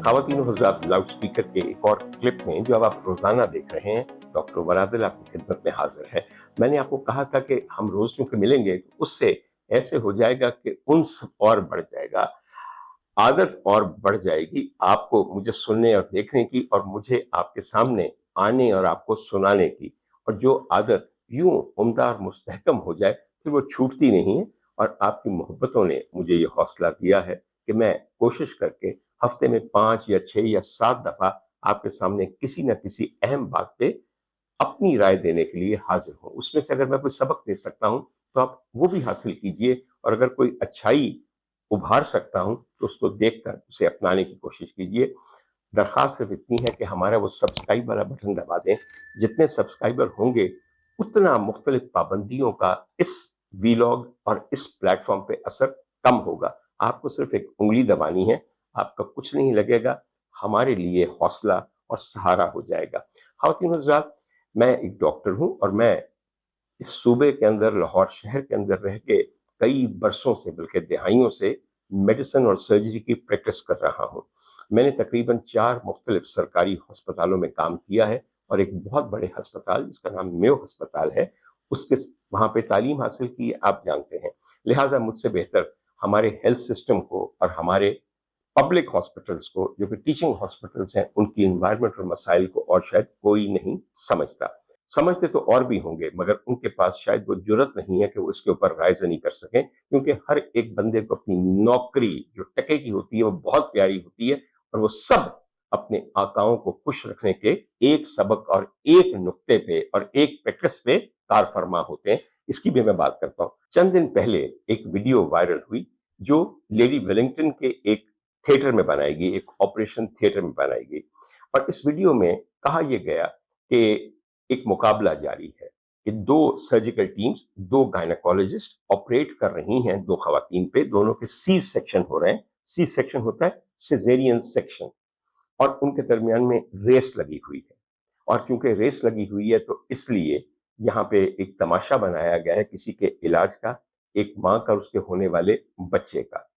ख़वातीन व हज़रात, loud speaker के एक और क्लिप में जो अब आप रोज़ाना देख रहे हैं, डॉक्टर उमर आदिल आपकी खिदमत में हाज़िर है। मैंने आपको कहा था कि हम रोज़ चूँकि मिलेंगे, उससे ऐसे हो जाएगा कि उन्स और बढ़ जाएगा, आदत और बढ़ जाएगी आपको मुझे सुनने और देखने की, और मुझे आपके सामने आने और आपको सुनाने की। और जो आदत यूँ उम्दा और मुस्तहकम हो जाए, फिर वो छूटती नहीं है। और आपकी मोहब्बतों ने मुझे ये हौसला दिया है कि मैं कोशिश करके हफ्ते में 5 या 6 या 7 दफ़ा आपके सामने किसी न किसी अहम बात पे अपनी राय देने के लिए हाजिर हूँ। उसमें से अगर मैं कोई सबक दे सकता हूँ, तो आप वो भी हासिल कीजिए, और अगर कोई अच्छाई उभार सकता हूँ, तो उसको देखकर उसे अपनाने की कोशिश कीजिए। दरख्वास्त सिर्फ इतनी है कि हमारा वो सब्सक्राइब वाला बटन दबा दें। जितने सब्सक्राइबर होंगे, उतना मुख्तलिफ पाबंदियों का इस वीलॉग और इस प्लेटफॉर्म पे असर कम होगा। आपको सिर्फ एक उंगली दबानी है, आपका कुछ नहीं लगेगा, हमारे लिए हौसला और सहारा हो जाएगा। ख़वातीन हज़रात, मैं एक डॉक्टर हूँ, और मैं इस सूबे के अंदर, लाहौर शहर के अंदर रह के कई बरसों से, बल्कि दहाइयों से मेडिसिन और सर्जरी की प्रैक्टिस कर रहा हूँ। मैंने तकरीबन 4 मुख्तलिफ सरकारी अस्पतालों में काम किया है, और एक बहुत बड़े अस्पताल जिसका नाम मेयो अस्पताल है, उसके वहाँ पे तालीम हासिल की है, आप जानते हैं। लिहाजा मुझसे बेहतर हमारे हेल्थ सिस्टम को और हमारे पब्लिक हॉस्पिटल्स को, जो कि टीचिंग हॉस्पिटल्स हैं, उनकी एनवायरनमेंट और मसाइल को और शायद कोई नहीं समझता। समझते तो और भी होंगे, मगर उनके पास शायद वो जुर्रत नहीं है कि वो इसके ऊपर रायज़नी कर सकें, क्योंकि हर एक बंदे को अपनी नौकरी जो टके की होती है, वो बहुत प्यारी होती है, और वो सब अपने आकाओं को खुश रखने के एक सबक और एक नुक्ते पे और एक प्रैक्टिस पे कार फरमा होते हैं। इसकी भी मैं बात करता हूँ। चंद दिन पहले एक वीडियो वायरल हुई, जो लेडी वेलिंगटन के एक थिएटर में बनाई गई, एक ऑपरेशन थिएटर में बनाई गई। और इस वीडियो में कहा यह गया कि एक मुकाबला जारी है कि 2 सर्जिकल टीम्स, 2 गायनेकोलॉजिस्ट ऑपरेट कर रही हैं 2 खवातीन पे, दोनों के सी सेक्शन हो रहे हैं। सी सेक्शन होता है सिजेरियन सेक्शन, और उनके दरमियान में रेस लगी हुई है। और चूंकि रेस लगी हुई है, तो इसलिए यहाँ पे एक तमाशा बनाया गया है किसी के इलाज का, एक माँ का और उसके होने वाले बच्चे का।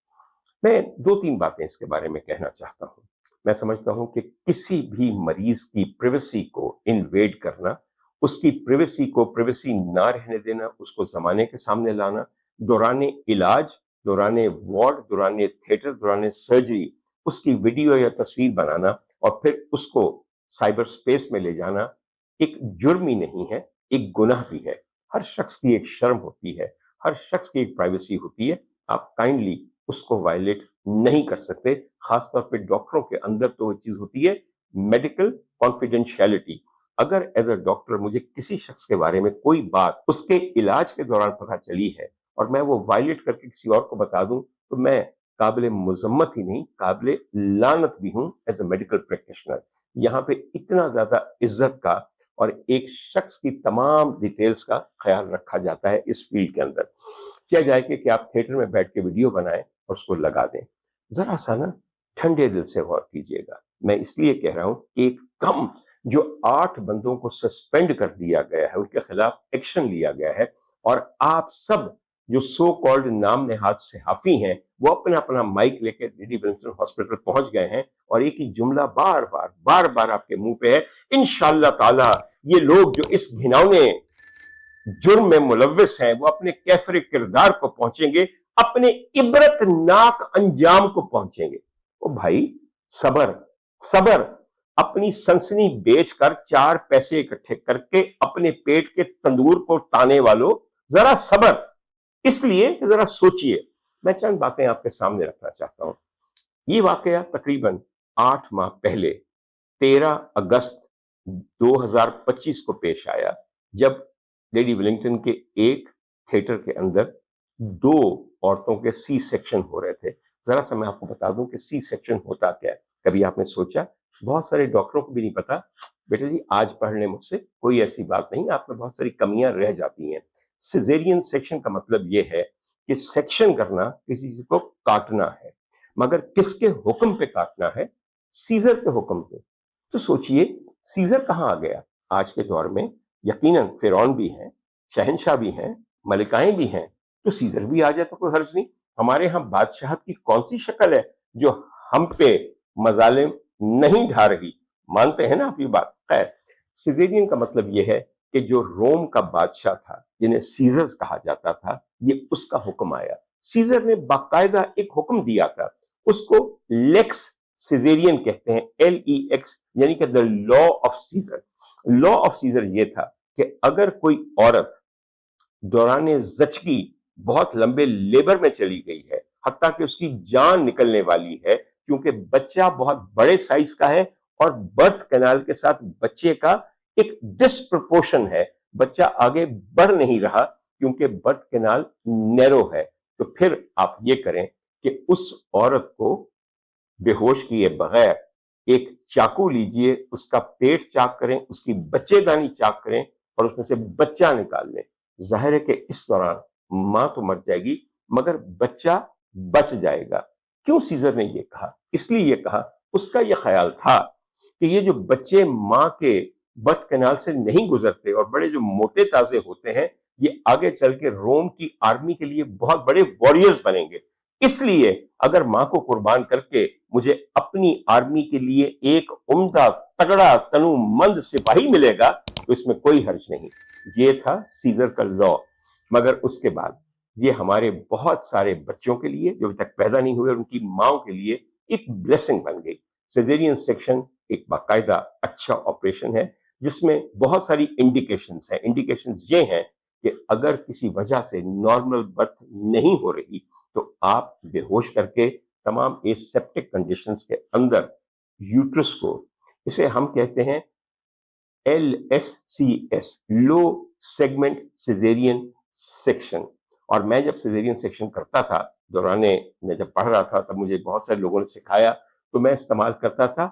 मैं 2-3 बातें इसके बारे में कहना चाहता हूँ। मैं समझता हूँ कि किसी भी मरीज की प्राइवेसी को इन्वेड करना, उसकी प्राइवेसी को प्राइवेसी ना रहने देना, उसको ज़माने के सामने लाना, दौराने इलाज, दौराने वार्ड, दौराने थिएटर, दौराने सर्जरी, उसकी वीडियो या तस्वीर बनाना और फिर उसको साइबर स्पेस में ले जाना, एक जुर्म ही नहीं है, एक गुनाह भी है। हर शख्स की एक शर्म होती है, हर शख्स की एक प्राइवेसी होती है। आप काइंडली उसको वायलेट नहीं कर सकते। खासतौर पे डॉक्टरों के अंदर तो वो चीज होती है, मेडिकल कॉन्फिडेंशियलिटी। अगर एज अ डॉक्टर मुझे किसी शख्स के बारे में कोई बात उसके इलाज के दौरान पता चली है, और मैं वो वायलेट करके किसी और को बता दूं, तो मैं काबिल मुजम्मत ही नहीं, काबिल लानत भी हूं एज अ मेडिकल प्रैक्टिशनर। यहाँ पे इतना ज्यादा इज्जत का और एक शख्स की तमाम डिटेल्स का ख्याल रखा जाता है इस फील्ड के अंदर। क्या जाए कि आप थिएटर में बैठ के वीडियो बनाएं और उसको लगा दें। जरा सा ना ठंडे दिल से गौर कीजिएगा। मैं इसलिए कह रहा हूं कि एक कम जो 8 बंदों को सस्पेंड कर दिया गया है, उनके खिलाफ एक्शन लिया गया है, और आप सब जो सो कॉल्ड नाम नेहाद सहाफी हैं, वो अपना अपना माइक लेकर लेडी विलिंगटन हॉस्पिटल पहुंच गए हैं, और एक ही जुमला बार बार आपके मुंह पे है, इंशाअल्लाह ताला ये लोग जो इस घिनौने जुर्म में मुलव्विस हैं, वो अपने कैफरे किरदार को पहुंचेंगे, अपने इबरतनाक अंजाम को पहुंचेंगे। ओ भाई, सबर, सबर। अपनी सनसनी बेचकर 4 पैसे इकट्ठे करके अपने पेट के तंदूर को ताने वालों, जरा सबर। इसलिए जरा सोचिए। मैं चंद बातें आपके सामने रखना चाहता हूं। ये वाकया तकरीबन 8 माह पहले 13 अगस्त 2025 को पेश आया, जब लेडी विलिंगटन के एक थिएटर के अंदर 2 औरतों के सी सेक्शन हो रहे थे। जरा सा मैं आपको बता दूं कि सी सेक्शन होता क्या है। कभी आपने सोचा? बहुत सारे डॉक्टरों को भी नहीं पता। बेटा जी, आज पढ़ लें मुझसे, कोई ऐसी बात नहीं, आप में बहुत सारी कमियां रह जाती हैं। सिजेरियन सेक्शन का मतलब यह है कि सेक्शन करना, किसी चीज को काटना है, मगर किसके हुक्म पे काटना है? सीजर के हुक्म पे। तो सोचिए, सीजर कहां आ गया आज के दौर में? यकीनन फिरौन भी हैं, शहंशाह भी हैं, मलिकाएं भी हैं, तो सीजर भी आ जाए तो कोई हर्ज नहीं। हमारे यहाँ बादशाहत की कौन सी शक्ल है जो हम पे मजालिम नहीं ढा रही। मानते हैं ना आप ये बात? खैर, सिजेरियन का मतलब ये है कि जो रोम का बादशाह था, जिन्हें सीजर्स कहा जाता था, ये उसका हुक्म आया। सीजर ने बाकायदा एक हुक्म दिया था, उसको लेक्स सिजेरियन कहते हैं, LEX, यानी कि the law of Caesar. Law of Caesar ये था कि अगर कोई औरत दौरान जचगी बहुत लंबे लेबर में चली गई है, हत्ता कि उसकी जान निकलने वाली है, क्योंकि बच्चा बहुत बड़े साइज का है और बर्थ कैनाल के साथ बच्चे का एक डिस्प्रपोर्शन है, बच्चा आगे बढ़ नहीं रहा क्योंकि बर्थ कैनाल नैरो है, तो फिर आप ये करें कि उस औरत को बेहोश किए बगैर एक चाकू लीजिए, उसका पेट चाक करें, उसकी बच्चेदानी चाक करें और उसमें से बच्चा निकाल लें। जाहिर है कि इस दौरान मां तो मर जाएगी मगर बच्चा बच जाएगा। क्यों सीजर ने ये कहा? इसलिए ये कहा, उसका ये ख्याल था कि ये जो बच्चे मां के बर्थ कैनाल से नहीं गुजरते और बड़े जो मोटे ताजे होते हैं, ये आगे चल के रोम की आर्मी के लिए बहुत बड़े वॉरियर्स बनेंगे। इसलिए अगर मां को कुर्बान करके मुझे अपनी आर्मी के लिए एक उम्दा, तगड़ा, तनुमंद सिपाही मिलेगा तो इसमें कोई हर्ज नहीं। ये था सीजर का लॉ। मगर उसके बाद ये हमारे बहुत सारे बच्चों के लिए जो अभी तक पैदा नहीं हुए, उनकी माओ के लिए एक ब्लेसिंग बन गई। सिजेरियन सेक्शन एक बाकायदा अच्छा ऑपरेशन है जिसमें बहुत सारी इंडिकेशंस हैं। इंडिकेशंस ये हैं कि अगर किसी वजह से नॉर्मल बर्थ नहीं हो रही तो आप बेहोश करके तमाम एसेप्टिक कंडीशंस के अंदर यूट्रस को, इसे हम कहते हैं LSCS, low segment caesarean section. और मैं जब सिजेरियन सेक्शन करता था, दौराने मैं जब पढ़ रहा था तब मुझे बहुत सारे लोगों ने सिखाया, तो मैं इस्तेमाल करता था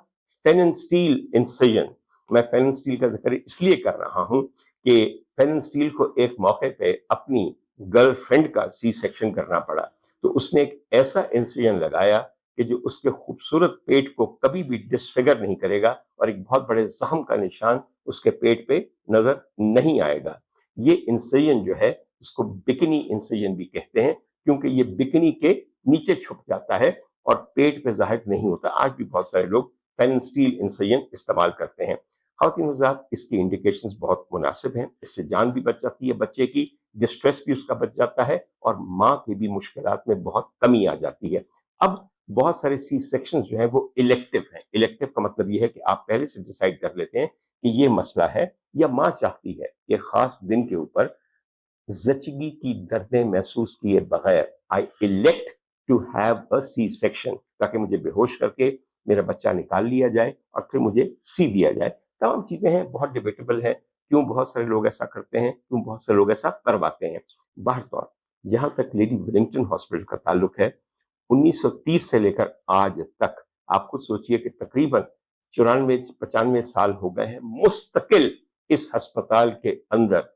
फेन स्टील इंसिजन। मैं फेन स्टील का जिक्र इसलिए कर रहा हूं कि फेन स्टील को एक मौके पे अपनी गर्लफ्रेंड का सी सेक्शन करना पड़ा, तो उसने एक ऐसा इंसिजन लगाया कि जो उसके खूबसूरत पेट को कभी भी डिसफिगर नहीं करेगा और एक बहुत बड़े जख्म का निशान उसके पेट पे नजर नहीं आएगा। ये इंसिजन जो है इसको बिकनी इंसिजन भी कहते हैं, क्योंकि ये बिकनी के नीचे छुप जाता है और पेट पे जाहिर नहीं होता। आज भी बहुत सारे लोग पेन स्टील इंसिजन इस्तेमाल करते हैं। खातिन हज़रात, इसकी इंडिकेशंस बहुत मुनासिब हैं, इससे जान भी बच जाती है बच्चे की, डिस्ट्रेस भी उसका बच जाता है और माँ की भी मुश्किलात में बहुत कमी आ जाती है। अब बहुत सारे सी सेक्शन जो है वो इलेक्टिव हैं। इलेक्टिव का मतलब ये है कि आप पहले से डिसाइड कर लेते हैं कि ये मसला है, या माँ चाहती है कि खास दिन के ऊपर जचगी की दर्दें महसूस किए बगैर I elect to have a C section, ताकि मुझे बेहोश करके मेरा बच्चा निकाल लिया जाए और फिर मुझे सी दिया जाए। तमाम चीजें हैं, बहुत डिबेटेबल है क्यों बहुत सारे लोग ऐसा करते हैं, क्यों बहुत सारे लोग ऐसा करवाते हैं। बहरतौर, जहां तक लेडी वेलिंगटन हॉस्पिटल का ताल्लुक है, 1930 से लेकर आज तक आप खुद सोचिए कि तकरीबन 94-95 साल हो गए हैं मुस्तकिल इस अस्पताल के अंदर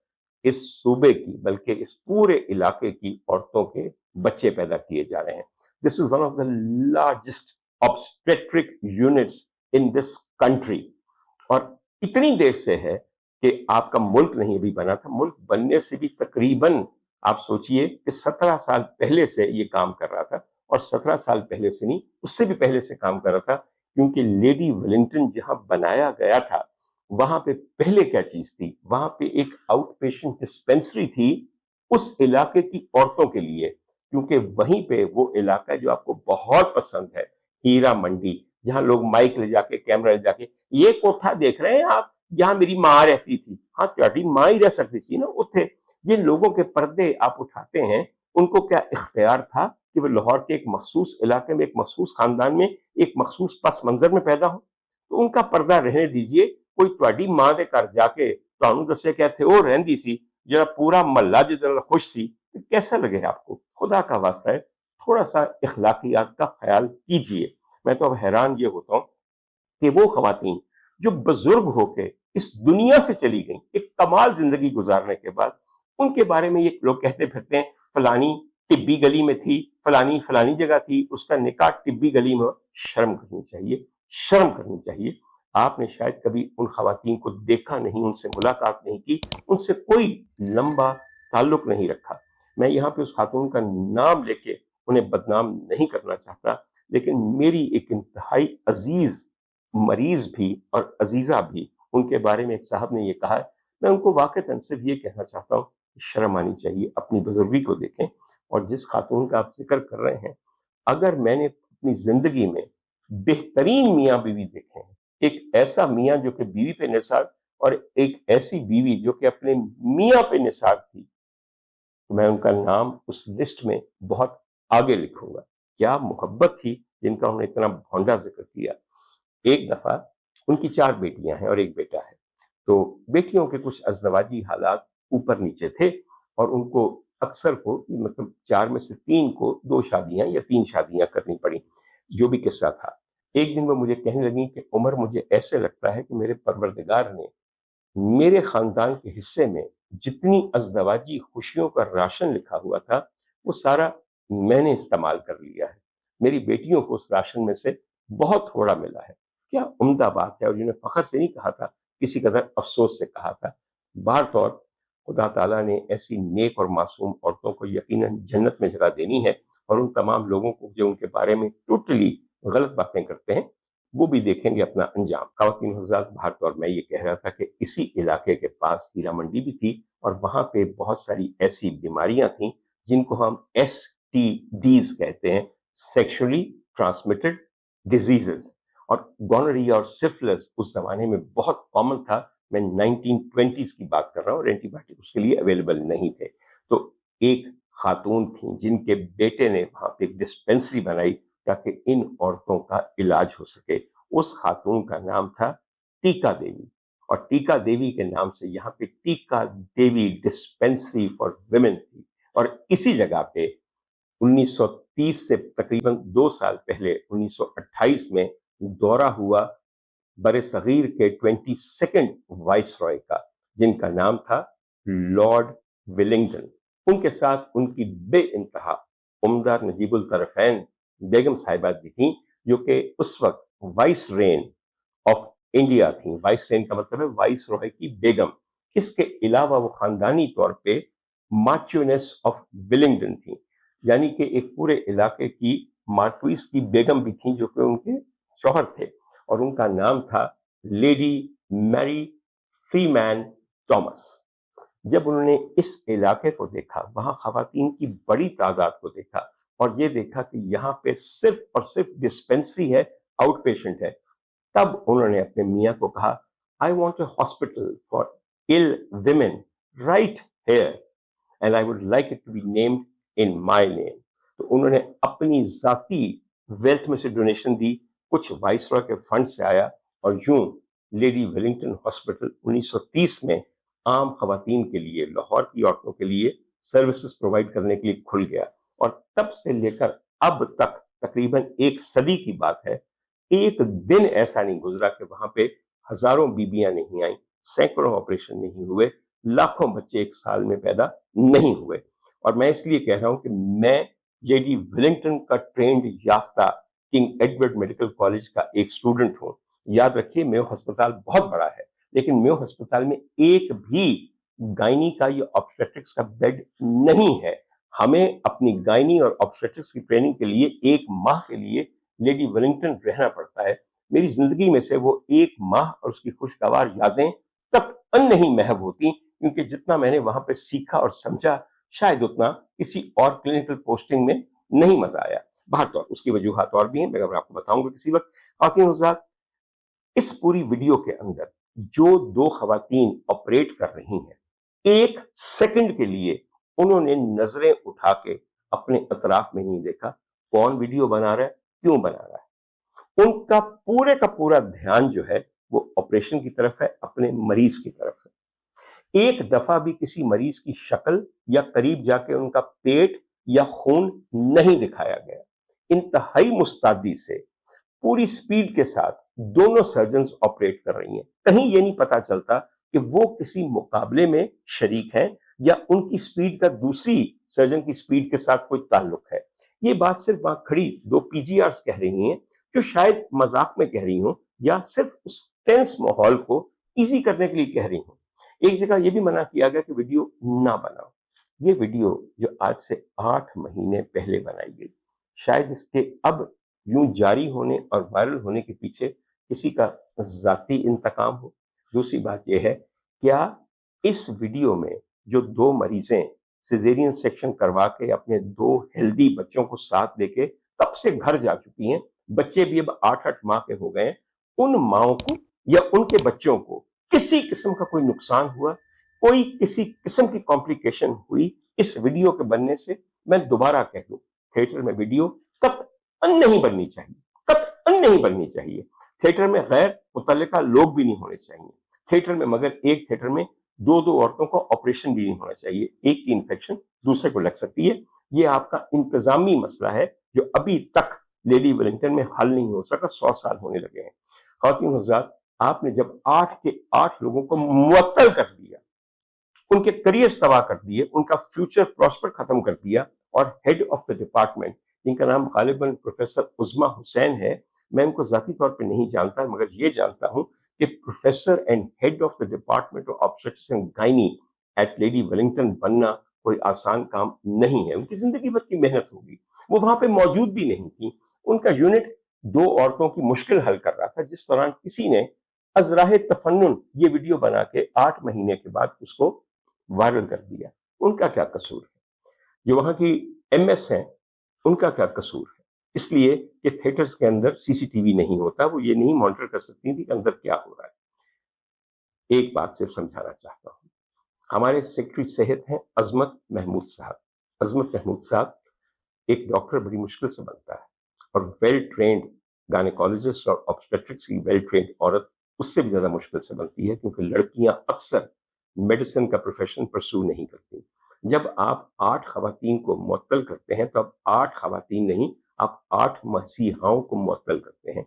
इस सूबे की, बल्कि इस पूरे इलाके की औरतों के बच्चे पैदा किए जा रहे हैं। This is one of the largest obstetric units in this country. और इतनी देर से है कि आपका मुल्क नहीं अभी बना था, मुल्क बनने से भी तकरीबन आप सोचिए कि 17 साल पहले से ये काम कर रहा था। और 17 साल पहले से नहीं, उससे भी पहले से काम कर रहा था, क्योंकि लेडी वेलिंगटन जहां बनाया गया था वहां पे पहले क्या चीज थी, वहां पे एक आउट पेशेंट डिस्पेंसरी थी उस इलाके की औरतों के लिए, क्योंकि वहीं पे वो इलाका है जो आपको बहुत पसंद है, हीरा मंडी, जहां लोग माइक ले जाके, कैमरा ले जाके, ये कोठा देख रहे हैं आप, जहां मेरी माँ रहती थी। हाँ, तुम्हारी माँ ही रह सकती थी ना उथे। जिन लोगों के पर्दे आप उठाते हैं, उनको क्या इख्तियार था कि वो लाहौर के एक मखसूस इलाके में, एक मखसूस खानदान में, एक मखसूस पस मंजर में पैदा हो? तो उनका पर्दा रहने दीजिए। कोई ਤੁਹਾਡੀ ਮਾਂ ਦੇ ਘਰ ਜਾ ਕੇ ਤੁਹਾਨੂੰ ਦੱਸੇ कि ਇੱਥੇ ਉਹ ਰਹਿੰਦੀ ਸੀ जरा पूरा मोहल्ला जितना खुश सी, तो कैसा लगे आपको? खुदा का वास्ता है, थोड़ा सा इखलाकियात का ख्याल कीजिए। मैं तो अब हैरान ये होता हूँ कि वो खवातीन जो बुजुर्ग होके इस दुनिया से चली गई एक कमाल जिंदगी गुजारने के बाद, उनके बारे में ये लोग कहते फिरते हैं फलानी टिब्बी गली में थी, फलानी फलानी जगह थी, उसका निकाह टिब्बी गली में। शर्म करनी चाहिए, शर्म करनी चाहिए। आपने शायद कभी उन खवातीन को देखा नहीं, उनसे मुलाकात नहीं की, उनसे कोई लंबा ताल्लुक नहीं रखा। मैं यहाँ पे उस खातून का नाम लेके उन्हें बदनाम नहीं करना चाहता, لیکن میری ایک انتہائی عزیز مریض بھی اور عزیزہ بھی، ان کے بارے میں ایک صاحب نے یہ کہا ہے، میں ان کو واقعتاً صرف یہ کہنا چاہتا ہوں کہ شرم آنی چاہیے، اپنی بزرگی کو دیکھیں۔ اور جس خاتون کا آپ ذکر کر رہے ہیں، اگر میں نے اپنی زندگی میں بہترین میاں بیوی دیکھے ہیں، ایک ایسا میاں جو کہ بیوی پہ نثار، اور ایک ایسی بیوی جو کہ اپنے میاں پہ نثار تھی، تو میں ان کا نام اس لسٹ میں بہت آگے لکھوں گا۔ کیا محبت تھی جن کا انہوں نے اتنا بھونڈا ذکر کیا۔ ایک دفعہ ان کی 4 بیٹیاں ہیں اور ایک بیٹا ہے، تو بیٹیوں کے کچھ ازدواجی حالات اوپر نیچے تھے، اور ان کو اکثر کو مطلب 4 میں سے 3 کو 2 شادیاں یا 3 شادیاں کرنی پڑی، جو بھی قصہ تھا۔ ایک دن وہ مجھے کہنے لگی کہ عمر، مجھے ایسے لگتا ہے کہ میرے پروردگار نے میرے خاندان کے حصے میں جتنی ازدواجی خوشیوں کا راشن لکھا ہوا تھا، وہ سارا میں نے استعمال کر لیا ہے، میری بیٹیوں کو اس راشن میں سے بہت تھوڑا ملا ہے۔ کیا عمدہ بات ہے، اور جنہیں فخر سے نہیں کہا تھا، کسی قدر افسوس سے کہا تھا۔ بہر طور خدا تعالیٰ نے ایسی نیک اور معصوم عورتوں کو یقیناً جنت میں جگہ دینی ہے، اور ان تمام لوگوں کو جو ان کے بارے میں ٹوٹلی غلط باتیں کرتے ہیں، وہ بھی دیکھیں گے اپنا انجام۔ خواتین حضرات، بہر طور میں یہ کہہ رہا تھا کہ اسی علاقے کے پاس ہیرا منڈی بھی تھی، اور وہاں پہ بہت ساری ایسی بیماریاں تھیں جن کو ہم STDs کہتے ہیں، سیکشولی ٹرانسمیٹڈ ڈیزیزز، اور گونوریا اور سفلس اس زمانے میں بہت کامن تھا۔ میں 1920s کی بات کر رہا ہوں، اور اینٹی بایوٹک اس کے لیے اویلیبل نہیں تھے۔ تو ایک خاتون تھیں جن کے بیٹے نے وہاں پہ ایک ڈسپینسری بنائی تاکہ ان عورتوں کا علاج ہو سکے۔ اس خاتون کا نام تھا ٹیکا دیوی، اور ٹیکا دیوی کے نام سے یہاں پہ ٹیکا دیوی ڈسپینسری فار ویمن تھی۔ اور اسی جگہ پہ 1930 سے تقریباً 2 سال پہلے 1928 میں دورہ ہوا بر صغیر کے 22 وائس رائے کا، جن کا نام تھا لارڈ ولنگٹن۔ ان کے ساتھ ان کی بے انتہا عمدہ نجیب الطرفین بیگم صاحبات بھی تھیں، جو کہ اس وقت وائس رین آف انڈیا تھیں۔ وائس رین کا مطلب ہے وائس رائے کی بیگم۔ اس کے علاوہ وہ خاندانی طور پہ مارچونیس آف ولنگٹن تھیں، یعنی کہ ایک پورے علاقے کی مارکویس کی بیگم بھی تھیں، جو کہ ان کے شوہر تھے، اور ان کا نام تھا لیڈی میری فریمین تھامس۔ جب انہوں نے اس علاقے کو دیکھا، وہاں خواتین کی بڑی تعداد کو دیکھا، اور یہ دیکھا کہ یہاں پہ صرف اور صرف ڈسپینسری ہے، آؤٹ پیشنٹ ہے، تب انہوں نے اپنے میاں کو کہا، I want a hospital for ill women right here, and I would like it to be named in my name۔ تو انہوں نے اپنی ذاتی ویلتھ میں سے ڈونیشن دی، کچھ وائسرا کے فنڈ سے آیا، اور یوں لیڈی ویلنگٹن ہاسپٹل 1930 میں عام خواتین کے لیے، لاہور کی عورتوں کے لیے سروسز پرووائڈ کرنے کے لیے کھل گیا۔ اور تب سے لے کر اب تک تقریباً 1 صدی کی بات ہے، ایک دن ایسا نہیں گزرا کہ وہاں پہ ہزاروں بیویاں نہیں آئیں، سینکڑوں آپریشن نہیں ہوئے، لاکھوں بچے ایک سال میں پیدا نہیں ہوئے۔ اور میں اس لیے کہہ رہا ہوں کہ میں لیڈی ولنگٹن کا ٹرینڈ یافتہ کنگ ایڈورڈ میڈیکل کالج کا ایک اسٹوڈنٹ ہوں۔ یاد رکھیے، میو ہسپتال بہت بڑا ہے، لیکن میو ہسپتال میں ایک بھی گائنی کا یا آبسٹیٹرکس کا بیڈ نہیں ہے۔ ہمیں اپنی گائنی اور آبسٹیٹرکس کی ٹریننگ کے لیے 1 ماہ کے لیے لیڈی ولنگٹن رہنا پڑتا ہے۔ میری زندگی میں سے وہ 1 ماہ اور اس کی خوشگوار یادیں قطعاً نہیں محو ہوتی، کیونکہ جتنا میں نے وہاں پہ سیکھا اور سمجھا، شاید اتنا کسی اور کلینکل پوسٹنگ میں نہیں مزہ آیا۔ بہر طور اس کی وجوہات اور بھی ہیں، میں آپ کو بتاؤں گا کسی وقت۔ خواتین حضرات، اس پوری ویڈیو کے اندر جو 2 خواتین آپریٹ کر رہی ہیں، 1 سیکنڈ کے لیے انہوں نے نظریں اٹھا کے اپنے اطراف میں نہیں دیکھا، کون ویڈیو بنا رہا ہے، کیوں بنا رہا ہے۔ ان کا پورا دھیان جو ہے وہ آپریشن کی طرف ہے، اپنے مریض کی طرف ہے۔ ایک دفعہ بھی کسی مریض کی شکل یا قریب جا کے ان کا پیٹ یا خون نہیں دکھایا گیا۔ انتہائی مستعدی سے پوری سپیڈ کے ساتھ دونوں سرجنز آپریٹ کر رہی ہیں۔ کہیں یہ نہیں پتا چلتا کہ وہ کسی مقابلے میں شریک ہیں یا ان کی سپیڈ کا دوسری سرجن کی سپیڈ کے ساتھ کوئی تعلق ہے۔ یہ بات صرف وہاں کھڑی 2 PGRs کہہ رہی ہیں، جو شاید مذاق میں کہہ رہی ہوں یا صرف اس ٹینس ماحول کو ایزی کرنے کے لیے کہہ رہی ہوں۔ ایک جگہ یہ بھی منع کیا گیا کہ ویڈیو نہ بناؤ۔ یہ ویڈیو جو آج سے 8 مہینے پہلے بنائی گئی، شاید اس کے اب यूं जारी होने और वायरल होने के पीछे किसी का जाती इंतकाम हो। दूसरी बात यह है, क्या इस वीडियो में जो 2 मरीजें सिजेरियन सेक्शन करवा के अपने 2 हेल्दी बच्चों को साथ लेके कब से घर जा चुकी हैं, बच्चे भी अब 8-8 माह के हो गए हैं, उन माओं को या उनके बच्चों को किसी किस्म का कोई नुकसान हुआ, कोई किसी किस्म की कॉम्प्लिकेशन हुई इस वीडियो के बनने से? मैं दोबारा कह दूं, थिएटर में वीडियो कतई नहीं बननी चाहिए, कतई नहीं बननी चाहिए। थिएटर में गैर मुतल्लिका लोग भी नहीं होने चाहिए थिएटर में, मगर एक थिएटर में 2-2 औरतों को ऑपरेशन भी नहीं होना चाहिए। एक की इन्फेक्शन दूसरे को लग सकती है। ये आपका इंतजामी मसला है जो अभी तक लेडी वेलिंगटन में हल नहीं हो सका। 100 साल होने लगे हैं। ख़वातीन हज़रात, आपने जब 8 के 8 लोगों को मुअत्तल कर दिया, उनके करियर तबाह कर दिए, उनका फ्यूचर प्रॉस्पर खत्म कर दिया, और हेड ऑफ द डिपार्टमेंट, जिनका नाम गालिबन प्रोफेसर उज़मा हुसैन है, मैं उनको जाती तौर पे नहीं जानता, मगर ये जानता हूं कि professor and head of the department of obstetrics and gynae at Lady Wellington बनना कोई आसान काम नहीं है। उनकी जिंदगी भर की मेहनत होगी। वो वहां पे मौजूद भी नहीं थी। उनका यूनिट 2 औरतों की मुश्किल हल कर रहा था, जिस दौरान किसी ने अजराह तफन्नुन ये वीडियो बना के 8 महीने के बाद उसको वायरल कर दिया। उनका क्या कसूर है? जो वहां की एमएस हैं, उनका क्या कसूर है? इसलिए कि थिएटर्स के अंदर सीसीटीवी नहीं होता, वो ये नहीं मॉनिटर कर सकती थी कि अंदर क्या हो रहा है। एक बात सिर्फ समझाना चाहता हूं, हमारे सेक्रेटरी सेहत हैं अजमत महमूद साहब। अजमत महमूद साहब, एक डॉक्टर बड़ी मुश्किल से बनता है, और वेल ट्रेंड गायनेकोलॉजिस्ट और ऑब्स्टेट्रिक्स की वेल ट्रेंड औरत उससे भी ज्यादा मुश्किल से बनती है, क्योंकि लड़कियां अक्सर मेडिसिन का प्रोफेशन परस्यू नहीं करती। जब आप 8 खवातीन को मुअत्तल करते हैं, तो आप 8 खवातीन नहीं, आप 8 मसीहाओं को मुअत्तल करते हैं।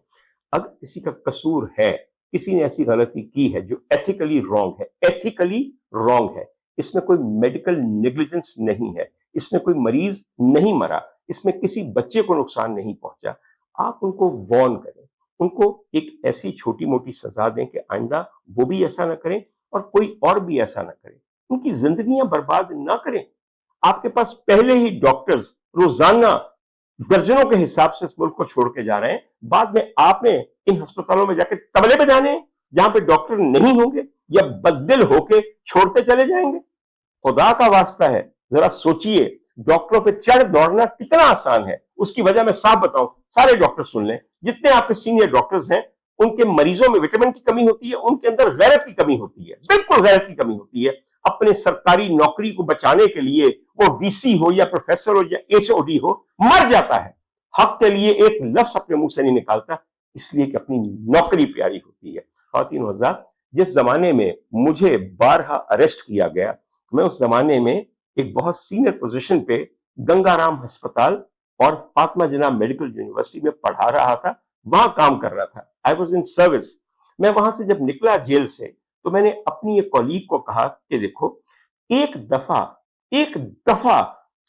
अगर किसी का कसूर है, किसी ने ऐसी गलती की है जो एथिकली रॉन्ग है, एथिकली रॉन्ग है, इसमें कोई मेडिकल नेग्लिजेंस नहीं है, इसमें कोई मरीज नहीं मरा, इसमें किसी बच्चे को नुकसान नहीं पहुंचा, आप उनको वार्न करें, उनको एक ऐसी छोटी मोटी सजा दें कि आइंदा वो भी ऐसा ना करें और कोई और भी ऐसा ना करे। उनकी जिंदगियां बर्बाद ना करें। आपके पास पहले ही डॉक्टर्स रोजाना दर्जनों के हिसाब से इस मुल्क को छोड़ के जा रहे हैं, बाद में आपने इन अस्पतालों में जाके तबले बजाने हैं जहां पे डॉक्टर नहीं होंगे, या बददिल होके छोड़ते चले जाएंगे? खुदा का वास्ता है, जरा सोचिए, डॉक्टरों पे चढ़ दौड़ना कितना आसान है। उसकी वजह मैं साफ बताऊं, सारे डॉक्टर सुन लें, जितने आपके सीनियर डॉक्टर्स हैं, उनके मरीजों में विटामिन की कमी होती है, उनके अंदर गैरत की कमी होती है, बिल्कुल गैरत की कमी होती है। अपने सरकारी नौकरी को बचाने के लिए वो वीसी हो या प्रोफेसर हो या एचओडी हो, मर जाता है, हक के लिए एक लफ्ज अपने मुंह से नहीं निकालता, इसलिए कि अपनी नौकरी प्यारी होती है। ख़वातीन और हज़रात, जिस जमाने में मुझे बारहा अरेस्ट किया गया, मैं उस जमाने में एक बहुत सीनियर पोजीशन पे गंगाराम अस्पताल और फातिमा जिन्ना मेडिकल यूनिवर्सिटी में पढ़ा रहा था, वहां काम कर रहा था। I was in service. मैं वहां से जब निकला जेल से, तो मैंने अपनी एक कॉलीग को कहा कि देखो, एक दफा एक दफा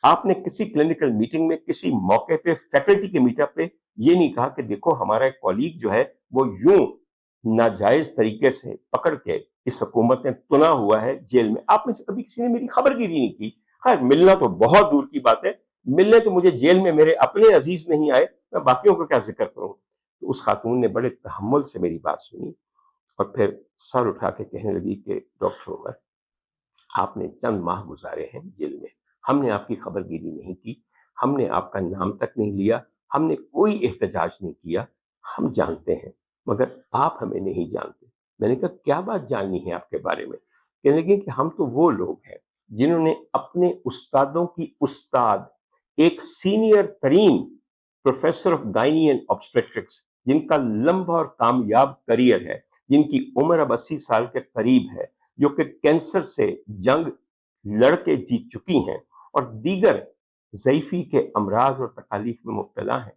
आपने किसी क्लिनिकल मीटिंग में, किसी मौके पे, फैकल्टी के मीटअप पे ये नहीं कहा कि देखो हमारा एक कॉलीग जो है वो यूं नाजायज तरीके से पकड़ के इस हुकूमत ने तुना हुआ है जेल में। आप में से कभी किसी ने मेरी खबरगिरी नहीं की। खैर, मिलना तो बहुत दूर की बात है, मिलने तो मुझे जेल में मेरे अपने अजीज नहीं आए, मैं बाकियों का क्या जिक्र करूं। तो उस खातून ने बड़े तहम्मुल से मेरी बात सुनी, और फिर सर उठा के कहने लगी कि डॉक्टर उमर, आपने चंद माह गुजारे हैं जेल में, हमने आपकी खबरगिरी नहीं की, हमने आपका नाम तक नहीं लिया, हमने कोई एहतजाज नहीं किया, हम जानते हैं, मगर आप हमें नहीं जानते। मैंने कहा, क्या बात जाननी है आपके बारे में? कहने लगे कि हम तो वो लोग हैं जिन्होंने अपने उस्तादों की उस्ताद, एक सीनियर तरीन professor of gynae and obstetrics, जिनका लंबा और कामयाब करियर है, जिनकी उम्र अब 80 साल के करीब है, जो कि कैंसर से जंग लड़के जीत चुकी हैं और दीगर ज़ईफ़ी के अमराज और तकालीफ में मुब्तला हैं,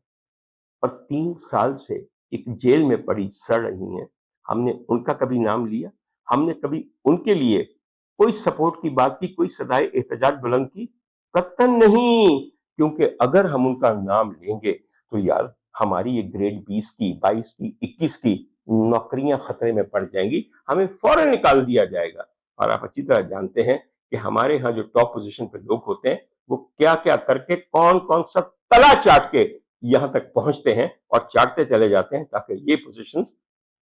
और 3 साल से एक जेल में पड़ी सड़ रही हैं, हमने उनका कभी नाम लिया? हमने कभी उनके लिए कोई सपोर्ट की बात की, कोई सदाए एहतजाज बुलंद की? कतई नहीं। क्योंकि अगर हम उनका नाम लेंगे तो यार, हमारी ये ग्रेड 20 की, 22 की, 21 की नौकरियां खतरे में पड़ जाएंगी, हमें फौरन निकाल दिया जाएगा। और आप अच्छी तरह जानते हैं कि हमारे यहाँ जो टॉप पोजीशन पे लोग होते हैं, वो क्या क्या करके, कौन कौन सा तला चाट के یہاں تک پہنچتے ہیں اور چاٹتے چلے جاتے ہیں تاکہ یہ پوزیشنز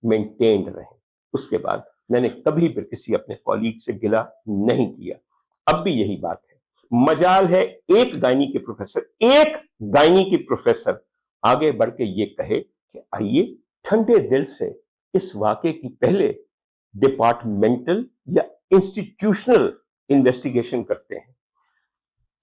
مینٹینڈ رہیں. اس کے بعد میں نے کبھی بھی کسی اپنے کولیگ سے گلا نہیں کیا. اب بھی یہی بات ہے. مجال ہے ایک گائنی کی پروفیسر آگے بڑھ کے یہ کہے کہ آئیے ٹھنڈے دل سے اس واقعے کی پہلے ڈپارٹمنٹل یا انسٹیٹیوشنل انویسٹیگیشن کرتے ہیں.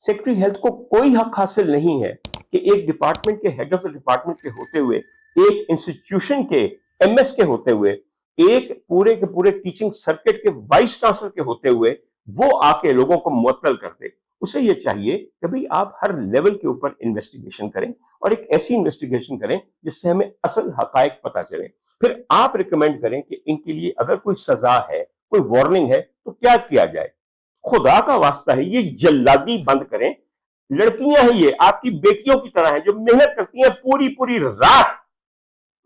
سیکرٹری ہیلتھ کو کوئی حق حاصل نہیں ہے کہ ایک ڈپارٹمنٹ کے ہیڈ آف دا ڈپارٹمنٹ کے ہوتے ہوئے, ایک انسٹیٹیوشن کے ایم ایس کے ہوتے ہوئے, ایک پورے کے پورے ٹیچنگ سرکٹ کے وائس چانسلر کے ہوتے ہوئے وہ آ کے لوگوں کو معطل کر دے. اسے یہ چاہیے کہ بھئی آپ ہر لیول کے اوپر انویسٹیگیشن کریں اور ایک ایسی انویسٹیگیشن کریں جس سے ہمیں اصل حقائق پتہ چلیں. پھر آپ ریکمینڈ کریں کہ ان کے لیے اگر کوئی سزا ہے, کوئی وارننگ ہے تو کیا کیا جائے. خدا کا واسطہ ہے یہ جلادی بند کریں. لڑکیاں ہیں, یہ آپ کی بیٹیوں کی طرح ہیں جو محنت کرتی ہیں پوری پوری رات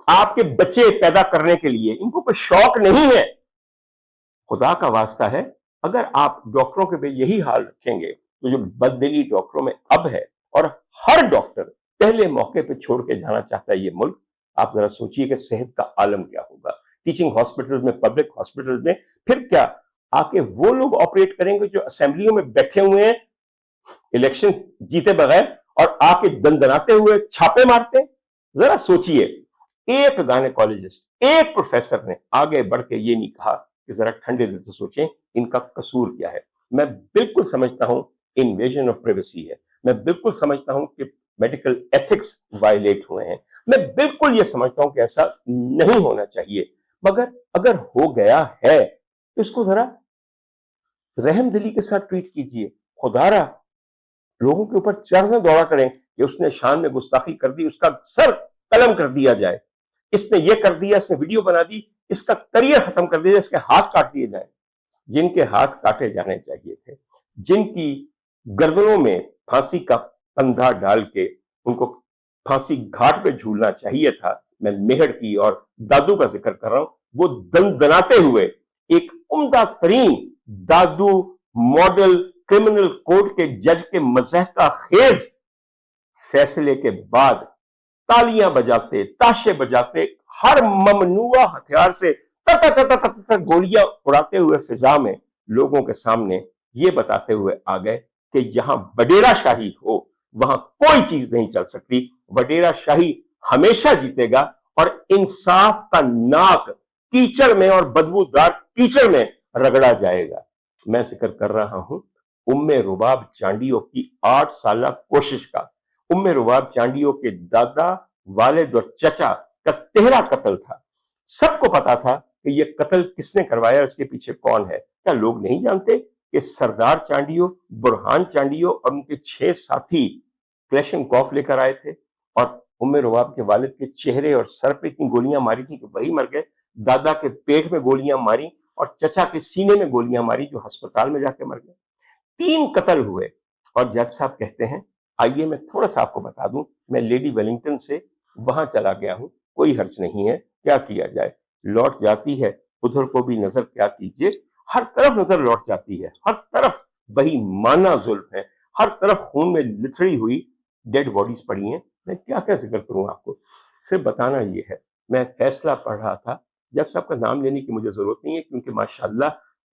آپ کے بچے پیدا کرنے کے لیے. ان کو کوئی شوق نہیں ہے. خدا کا واسطہ ہے اگر آپ ڈاکٹروں کے بھی یہی حال رکھیں گے تو جو بددلی ڈاکٹروں میں اب ہے, اور ہر ڈاکٹر پہلے موقع پہ چھوڑ کے جانا چاہتا ہے یہ ملک, آپ ذرا سوچئے کہ صحت کا عالم کیا ہوگا. ٹیچنگ ہاسپٹل میں, پبلک ہاسپٹل میں پھر کیا آ کے وہ لوگ آپریٹ کریں گے جو اسمبلیوں میں بیٹھے ہوئے ہیں الیکشن جیتے بغیر اور آ کے دندناتے ہوئے چھاپے مارتے ہیں. ذرا سوچئے. ایک گائنیکالوجسٹ, ایک پروفیسر نے آگے بڑھ کے یہ نہیں کہا کہ ذرا ٹھنڈے دل سے سوچیں ان کا قصور کیا ہے. میں بالکل سمجھتا ہوں انویژن آف پرائیویسی ہے, میں بالکل سمجھتا ہوں کہ میڈیکل ایتھکس وائلیٹ ہوئے ہیں, میں بالکل یہ سمجھتا ہوں کہ ایسا نہیں ہونا چاہیے, مگر اگر ہو گیا ہے تو اس کو ذرا رحم دلی کے ساتھ ٹریٹ کیجئے. خدا را لوگوں کے اوپر چڑھنا دوڑا کریں کہ اس نے شان میں گستاخی کر دی, اس کا سر قلم کر دیا جائے, اس نے یہ کر دیا, اس نے ویڈیو بنا دی, اس کا کریئر ختم کر دیا, اس کے ہاتھ کاٹ دیے جائیں. جن کے ہاتھ کاٹے جانے چاہیے تھے, جن کی گردنوں میں پھانسی کا پندھا ڈال کے ان کو پھانسی گھاٹ پہ جھولنا چاہیے تھا, میں میہر کی اور دادو کا ذکر کر رہا ہوں, وہ دندناتے ہوئے ایک عمدہ ترین دادو ماڈل کرمنل کورٹ کے جج کے مضحکہ خیز فیصلے کے بعد تالیاں بجاتے, تاشے بجاتے, ہر ممنوعہ ہتھیار سے گولیاں اڑاتے ہوئے فضا میں لوگوں کے سامنے یہ بتاتے ہوئے آ گئے کہ جہاں وڈیرا شاہی ہو وہاں کوئی چیز نہیں چل سکتی, وڈیرا شاہی ہمیشہ جیتے گا اور انصاف کا ناک کیچڑ میں اور بدبودار کیچڑ میں رگڑا جائے گا. میں ذکر کر رہا ہوں ام رباب چانڈیو کی 8 سالہ کوشش کا. ام رباب چانڈیو کے دادا, والد اور چچا کا تہرا قتل تھا. سب کو پتا تھا کہ یہ قتل کس نے کروایا, اس کے پیچھے کون ہے. کیا لوگ نہیں جانتے کہ سردار چانڈیو, برہان چانڈیو اور ان کے 6 ساتھی کلیشن کاف لے کر آئے تھے اور ام رباب کے والد کے چہرے اور سر پہ اتنی گولیاں ماری تھی کہ وہی مر گئے, دادا کے پیٹ میں گولیاں ماری اور چچا کے سینے میں گولیاں ماری جو ہسپتال میں جا کے مر گئے. 3 قتل ہوئے اور جج صاحب کہتے ہیں آئیے میں تھوڑا سا آپ کو بتا دوں, میں لیڈی ویلنگٹن سے وہاں چلا گیا ہوں, کوئی حرج نہیں ہے, کیا کیا جائے. لوٹ جاتی ہے ادھر کو بھی نظر کیا کیجئے, ہر طرف نظر لوٹ جاتی ہے, ہر طرف بہی مانا ظلم ہے, ہر طرف خون میں لتھڑی ہوئی ڈیڈ باڈیز پڑی ہیں. میں کیا کیا ذکر کروں آپ کو, صرف بتانا یہ ہے. میں فیصلہ پڑھ رہا تھا, جج صاحب کا نام لینے کی مجھے ضرورت نہیں ہے کیونکہ ماشاءاللہ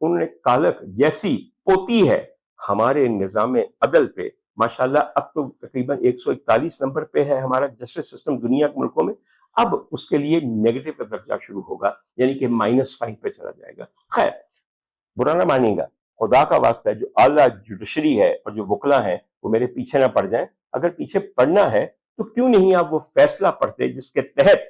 انہوں نے کالک جیسی پوتی ہے ہمارے نظام عدل پہ. ماشاءاللہ اب تو تقریباً 141 نمبر پہ ہے ہمارا جسٹس سسٹم دنیا کے ملکوں میں. اب اس کے لیے نیگیٹو کا درجہ شروع ہوگا, یعنی کہ -5 پہ چلا جائے گا. خیر, برا نہ مانیے گا, خدا کا واسطہ ہے جو اعلیٰ جوڈیشری ہے اور جو وکلا ہیں وہ میرے پیچھے نہ پڑ جائیں. اگر پیچھے پڑنا ہے تو کیوں نہیں آپ وہ فیصلہ پڑھتے جس کے تحت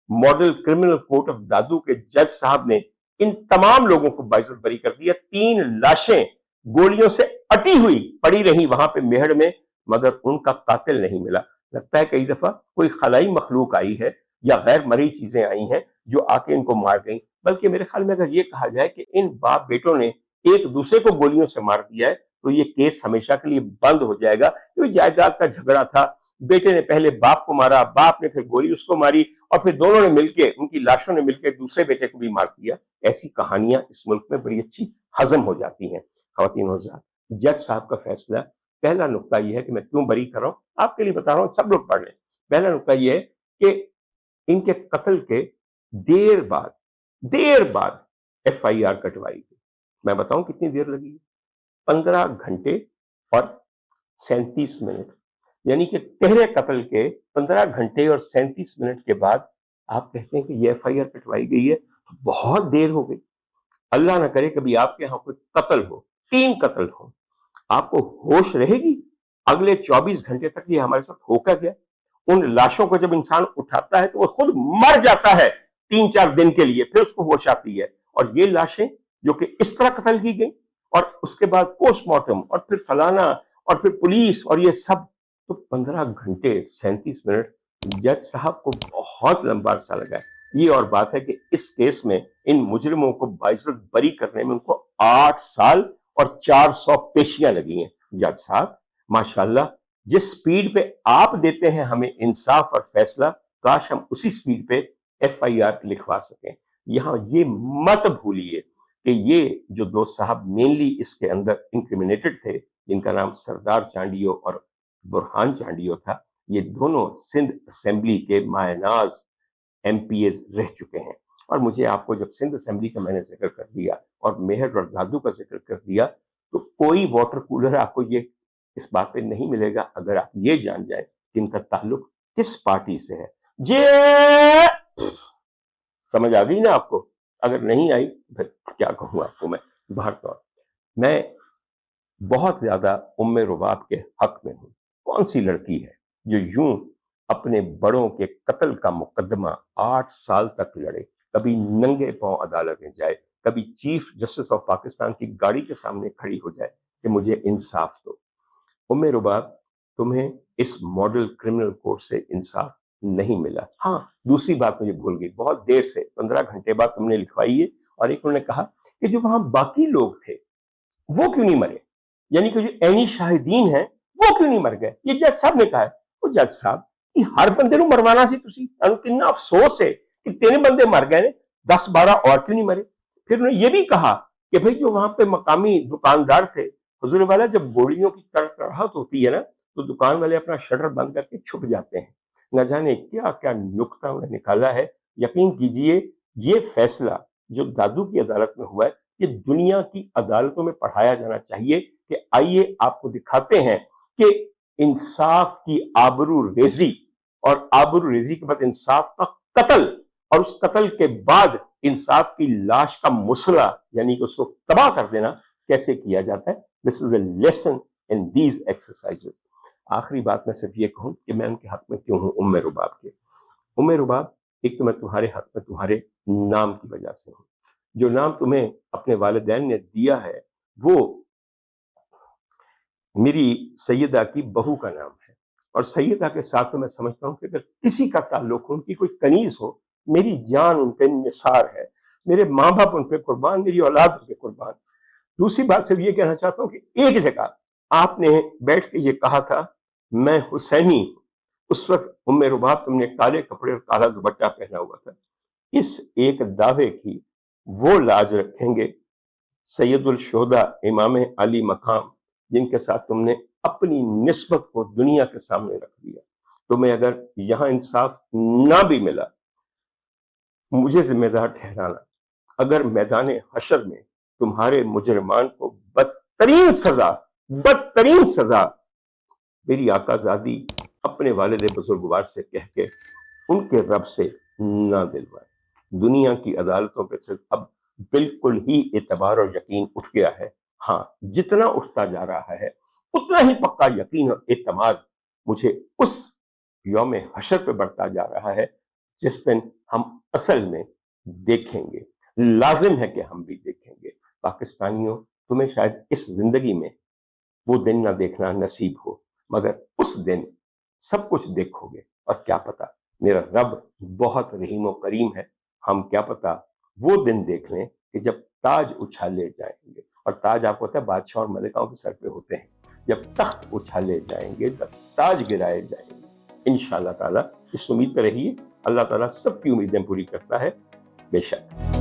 ماڈل کرمنل کورٹ آف دادو کے جج صاحب نے ان تمام لوگوں کو باعزت بری کر دیا. 3 لاشیں گولیوں سے اٹی ہوئی پڑی رہی وہاں پہ میہر میں, مگر ان کا قاتل نہیں ملا. لگتا ہے کئی دفعہ کوئی خلائی مخلوق آئی ہے یا غیر مرئی چیزیں آئی ہیں جو آ کے ان کو مار گئیں. بلکہ میرے خیال میں اگر یہ کہا جائے کہ ان باپ بیٹوں نے ایک دوسرے کو گولیوں سے مار دیا ہے تو یہ کیس ہمیشہ کے لیے بند ہو جائے گا. کیونکہ جائیداد کا جھگڑا تھا, بیٹے نے پہلے باپ کو مارا, باپ نے پھر گولی اس کو ماری اور پھر دونوں نے مل کے, ان کی لاشوں نے مل کے دوسرے بیٹے کو بھی مار دیا. ایسی کہانیاں اس ملک میں بڑی اچھی ہضم ہو جاتی ہیں. خواتین و حضرات, جج صاحب کا فیصلہ, پہلا نقطہ یہ ہے کہ میں کیوں بری کر رہا ہوں آپ کے لیے بتا رہا ہوں, سب لوگ پڑھ لیں. पहला नुकता यह है कि इनके कत्ल के देर बाद FIR कटवाई गई। मैं बताऊं कितनी देर लगी? 15 घंटे और 37 मिनट, यानी कि गहरे कत्ल के 15 घंटे और 37 मिनट के बाद आप कहते हैं कि ये FIR कटवाई गई है, तो बहुत देर हो गई। अल्लाह ना करे कभी आपके यहाँ कोई कत्ल हो, 3 कत्ल हो, आपको होश रहेगी? अगले 24 घंटे तक ये हमारे साथ होकर गया। उन लाशों को जब इंसान उठाता है तो वो खुद मर जाता है 3-4 दिन के लिए, फिर उसको होश आती है। और ये लाशें जो कि इस तरह कत्ल की गई और उसके बाद पोस्टमार्टम और फिर फलाना और फिर पुलिस और ये सब, तो 15 घंटे 37 मिनट जज साहब को बहुत लंबा अरसा लगा है। ये और बात है कि इस केस में इन मुजरिमों को बाइज्जत बरी करने में उनको 8 साल और 400 पेशियां लगी हैं। जज साहब माशाल्लाह, जिस स्पीड पे आप देते हैं हमें इंसाफ और फैसला, काश हम उसी स्पीड पे FIR लिखवा सकें। यहां ये मत भूलिए कि ये जो 2 साहब मेनली इसके अंदर इंक्रिमिनेटेड थे, जिनका नाम सरदार चांडियो और बुरहान चांडियो था, ये दोनों सिंध असेंबली के मायनाज MPs रह चुके हैं। और मुझे आपको जब सिंध असेंबली का मैंने जिक्र कर दिया और मेहर और दादू का जिक्र कर दिया, तो कोई वाटर कूलर आपको ये इस बात पे नहीं मिलेगा अगर आप ये जान जाए कि इनका ताल्लुक किस पार्टी से है। जे समझ आ गई ना आपको? अगर नहीं आई फिर क्या कहूं आपको मैं। बहरकौर, मैं बहुत ज्यादा उम्मे रुबाब के हक में हूं। कौन सी लड़की है जो यूं अपने बड़ों के कत्ल का मुकदमा 8 साल तक लड़े, कभी नंगे पांव अदालत में जाए, कभी चीफ जस्टिस ऑफ पाकिस्तान की गाड़ी के सामने खड़ी हो जाए कि मुझे इंसाफ दो। उम्मे रुबाब, तुम्हें इस मॉडल क्रिमिनल कोर्ट से इंसाफ नहीं मिला। हाँ, दूसरी बात मुझे भूल गई, बहुत देर से 15 घंटे बाद तुमने लिखवाई है। और एक उन्होंने कहा कि जो वहां बाकी लोग थे वो क्यों नहीं मरे, यानी कि जो ऐनी शाहिदीन है वो क्यों नहीं मर गए। ये जज साहब ने कहा है। वो जज साहब कि हर बंदे ਨੂੰ ਮਰਵਾਣਾ ਸੀ ਤੁਸੀਂ, ਤੁਹਾਨੂੰ कितना अफसोस है कि 3 बंदे मर गए ने, 10-12 और क्यों नहीं मरे। फिर उन्होंने ये भी कहा कि भाई जो वहां पे मकामी दुकानदार थे, हुजूर वाला, जब गोलियों की तड़तड़ाहट होती है ना, तो दुकान वाले अपना शटर बंद करके छुप जाते हैं। न जाने क्या क्या नुक्ता उन्होंने निकाला है। यकीन कीजिए, ये फैसला जो दादू की अदालत में हुआ है, ये दुनिया की अदालतों में पढ़ाया जाना चाहिए कि आइए आपको दिखाते हैं कि इंसाफ की आबरू रेजी और आबरू रेजी के बाद इंसाफ का कत्ल, और उस कत्ल के बाद इंसाफ की लाश का मुसला, यानी कि उसको तबाह कर देना, कैसे किया जाता है। This is a lesson in these exercises. आखिरी बात मैं सिर्फ ये कहूं कि मैं उनके हक में क्यों हूं उम्मे रुबाब के। उम्मे रुबाब, एक तो मैं तुम्हारे हक में तुम्हारे नाम की वजह से हूं। जो नाम तुम्हें अपने वालिदैन ने दिया है वो मेरी सैयदा की बहू का नाम है। और सैयदा के साथ तो मैं समझता हूं कि अगर किसी का ताल्लुक हो, उनकी कोई कनीज हो, मेरी जान उन पे निसार है, मेरे माँ बाप उन पे कुर्बान, मेरी औलाद उन पे कुर्बान। दूसरी बात सिर्फ ये कहना चाहता हूं कि एक जगह आपने बैठ के ये कहा था, मैं हुसैनी। उस वक्त उम्मे रुबाब तुमने काले कपड़े और काला दुपट्टा पहना हुआ था। इस एक दावे की वो लाज रखेंगे सैयदुल शोहदा इमाम अली मकाम, जिनके साथ तुमने अपनी निस्बत को दुनिया के सामने रख दिया। तुम्हें अगर यहां इंसाफ ना भी मिला, मुझे जिम्मेदार ठहराना अगर मैदान हशर में तुम्हारे मुजरमान को बदतरीन सजा मेरी आकाजादी अपने वालिद बुजुर्गवार से कह के उनके रब से ना दिलवाए। दुनिया की अदालतों पे सिर्फ अब बिल्कुल ही एतबार और यकीन उठ गया है। हाँ, जितना उठता जा रहा है उतना ही पक्का यकीन और एतमाद मुझे उस यौम हशर पे बढ़ता जा रहा है जिस दिन हम असल में देखेंगे। लाजिम है कि हम भी देखेंगे। पाकिस्तानियों, तुम्हें शायद इस जिंदगी में वो दिन ना देखना नसीब हो, मगर उस दिन सब कुछ देखोगे। और क्या पता, मेरा रब बहुत रहीम और करीम है, हम क्या पता वो दिन देख लें कि जब ताज उछाले जाएंगे। और ताज आपको पता है बादशाह और मलिकाओं के सर पे होते हैं। जब तख्त उछाले जाएंगे, जब ताज गिराए जाएंगे, इंशाअल्लाह ताला इस उम्मीद पर रहिए। अल्लाह ताला सबकी उम्मीदें पूरी करता है, बेशक।